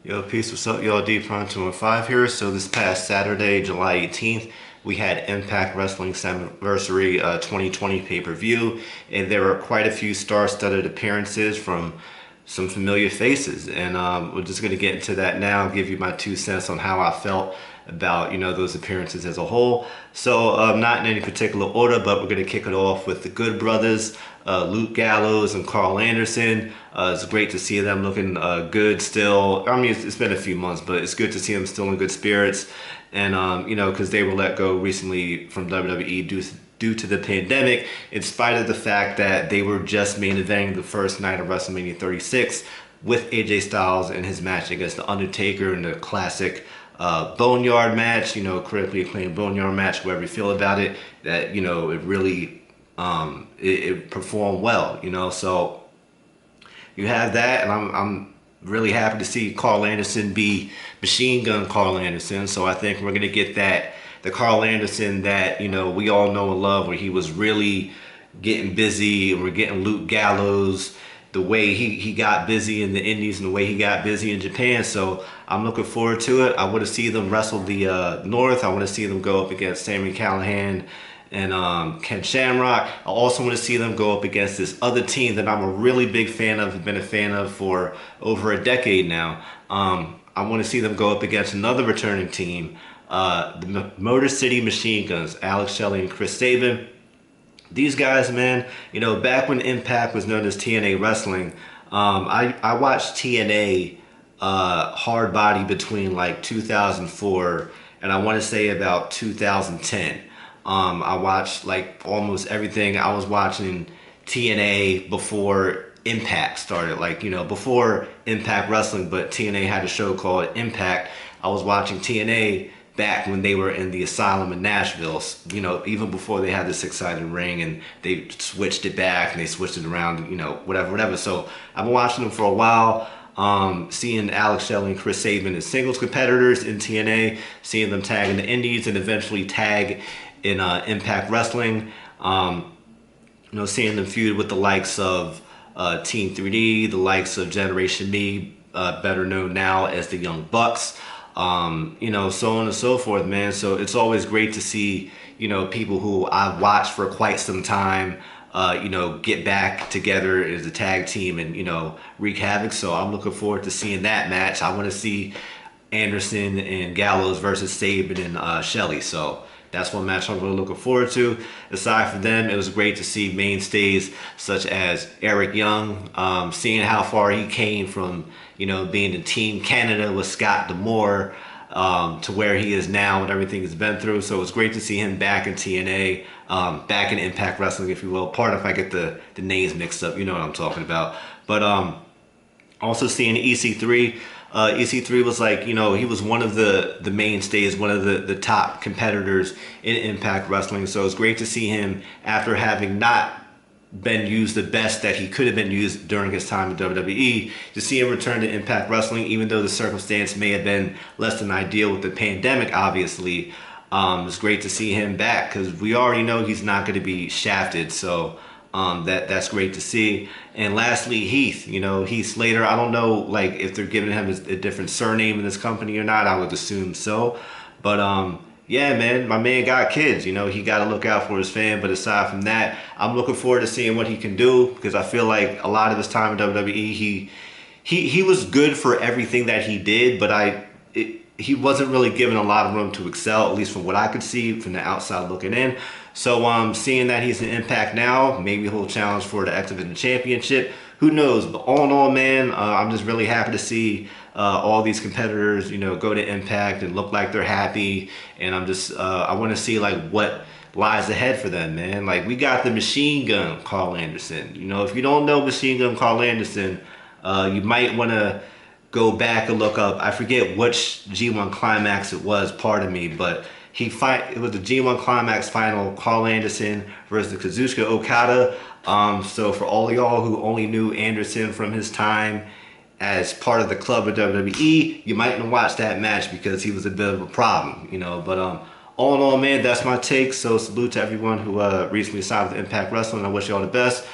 Yo, peace, what's up, y'all? D Prime 215 here. So this past Saturday, July 18th, we had Impact Wrestling Slammiversary 2020 pay-per-view, and there were quite a few star-studded appearances from some familiar faces. And we're just going to get into that now, give you my 2 cents on how I felt about, those appearances as a whole. So not in any particular order, but we're going to kick it off with the Good Brothers, Luke Gallows and Karl Anderson. It's great to see them looking good still. I mean, it's been a few months, but it's good to see them still in good spirits. And, because they were let go recently from WWE due to the pandemic, in spite of the fact that they were just main eventing the first night of WrestleMania 36 with AJ Styles in his match against The Undertaker in the classic Boneyard match, critically acclaimed Boneyard match, wherever you feel about it, that, it really, it performed well, so you have that, and I'm really happy to see Karl Anderson be Machine Gun Karl Anderson. So I think we're gonna get the Karl Anderson that we all know and love, where he was really getting busy, and we're getting Luke Gallows the way he got busy in the Indies and the way he got busy in Japan. So I'm looking forward to it. I want to see them wrestle the North. I want to see them go up against Sami Callihan and Ken Shamrock. I also want to see them go up against this other team that I'm a really big fan of, have been a fan of for over a decade now. I want to see them go up against another returning team, the Motor City Machine Guns, Alex Shelley and Chris Sabin. These guys, man, back when Impact was known as TNA Wrestling, I watched TNA Hard Body between like 2004 and I want to say about 2010. I watched like almost everything. I was watching TNA before Impact started, before Impact Wrestling, but TNA had a show called Impact. I was watching TNA back when they were in the Asylum in Nashville, even before they had this exciting ring, and they switched it back and they switched it around, whatever. So I've been watching them for a while. Seeing Alex Shelley and Chris Sabin as singles competitors in TNA, seeing them tag in the Indies and eventually tag in Impact Wrestling, seeing them feud with the likes of Team 3D, the likes of Generation Me, better known now as the Young Bucks, so on and so forth, man. So it's always great to see, people who I've watched for quite some time, get back together as a tag team and, wreak havoc. So I'm looking forward to seeing that match. I want to see Anderson and Gallows versus Sabin and Shelley. So that's one match I'm really looking forward to. Aside from them, it was great to see mainstays such as Eric Young, seeing how far he came from, being in Team Canada with Scott D'Amore, to where he is now and everything he's been through. So it was great to see him back in TNA, back in Impact Wrestling, if you will. Pardon if I get the names mixed up, you know what I'm talking about. But also seeing EC3. EC3 was like, he was one of the mainstays, one of the top competitors in Impact Wrestling. So it's great to see him, after having not been used the best that he could have been used during his time in WWE, to see him return to Impact Wrestling, even though the circumstance may have been less than ideal with the pandemic, obviously. It's great to see him back, because we already know he's not going to be shafted. So that's great to see. And lastly, Heath Slater. I don't know if they're giving him a different surname in this company or not. I would assume so. But yeah, man, my man got kids. He got to look out for his fan. But aside from that, I'm looking forward to seeing what he can do, because I feel like a lot of his time in WWE, he was good for everything that he did, but he wasn't really given a lot of room to excel, at least from what I could see from the outside looking in. So seeing that he's in Impact now, maybe he'll challenge for the X Division Championship. Who knows? But all in all, man, I'm just really happy to see all these competitors, go to Impact and look like they're happy. And I'm just, I want to see what lies ahead for them, man. We got the Machine Gun Karl Anderson. If you don't know Machine Gun Karl Anderson, you might want to go back and look up. I forget which G1 Climax it was, pardon me, but it was the G1 Climax final, Karl Anderson versus Kazuchika Okada. So for all of y'all who only knew Anderson from his time as part of the club of WWE, you might want to watch that match, because he was a bit of a problem, But all in all, man, that's my take. So salute to everyone who recently signed with Impact Wrestling. I wish you all the best.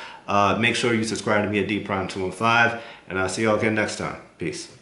Make sure you subscribe to me at D Prime 215, and I'll see y'all again next time. Peace.